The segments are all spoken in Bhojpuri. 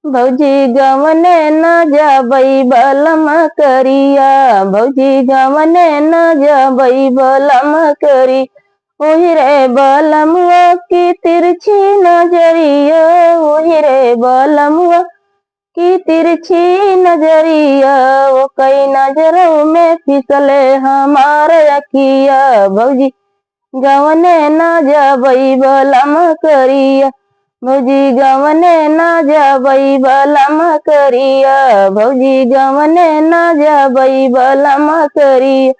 भौजी गवने न जाबई बलम करिया, भौजी गवने न जाबई बलम करी। ओही रे बलमुआ की तिरछी नजरिया, ओही रे बलमुआ की तिरछी नजरिया, वो कई नजरों में फिसले हमार अखिया। भौजी गवने न जाबई बलम करिया, भौजी गवने न जाबई बलम करिया, भौजी गवने न जाबई बलम करिया।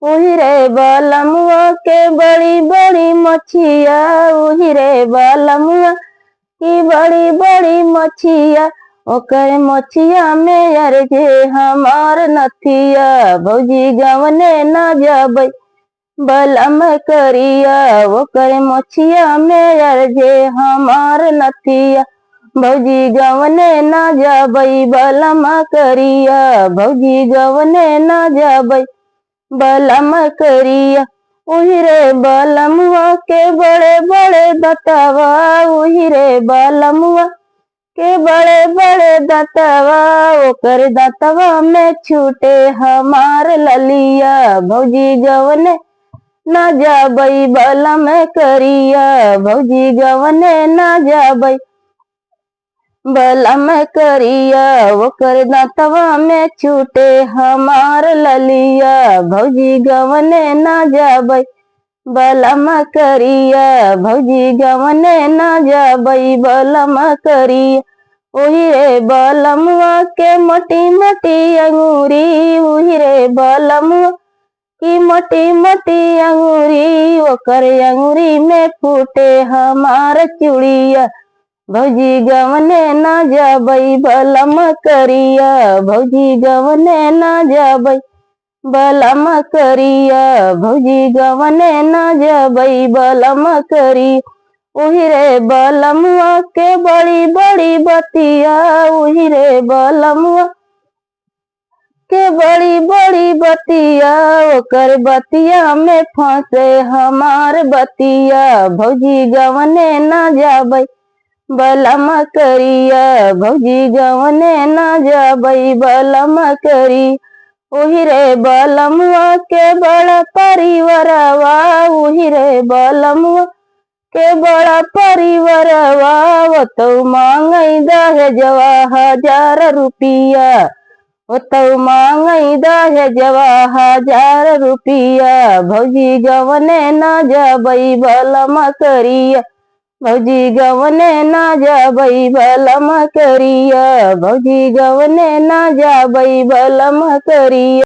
ओही रे बलमुआ के बड़ी बड़ी मछिया, ओही रे बलमुआ की बड़ी बड़ी मछिया, ओकर मछिया में यार जे हमार नथिया। भौजी गवने न जाबई बलम करिया, ओकर मछिया में यार जे हमार नथिया। भौजी गवने न जाबई बलम करिया, भौजी गवने न जाबई बलम करिया। ओही रे बलमुआ के बड़े बड़े दतवा, ओही रे बलमुआ के बड़े बड़े दतवा, ओकर दतवा में छूटे हमार ललिया। भौजी गवने न जाबई बलम करिया, भौजी गवने न जाबई बलम करिया, ओकर दांतवा में छूटे हमार ललिया। भौजी गवने न जाबई बलम करिया, भौजी गवने न जाबई बलम करिया। ओही रे बलमुआ के मोटी मोटी अंगूरी, ओही रे बलमुआ की मोटी मोटी अंगूरी, ओकर अंगूरी में फूटे हमार चूड़िया। भौजी गवने न जाबई बलम करिया, भौजी गवने न जाबई बलम करिया, भौजी गवने न जाबई बलम करी। ओही रे बलमुआ के बड़ी बड़ी बतिया, ओही रे बलमुआ के बड़ी बड़ी बतिया, ओकर बतिया में फंसे हमार बतिया। भौजी गवने न जाबई बलम करिया, भौजी गवने न जाबई बलम करी। ओही रे बलमुआ के बड़ा परिवारवा, ओही रे बलमुआ के बड़ा परिवारवा, वो तो मांगई दहेजवा 1000 रुपिया, वो तो मांगई दहेजवा 1000 रुपिया। भौजी गवने न जाबई बलम करिया, भौजी गवने न जाबई बलम करिया, भौजी गवने न जाबई बलम करिया।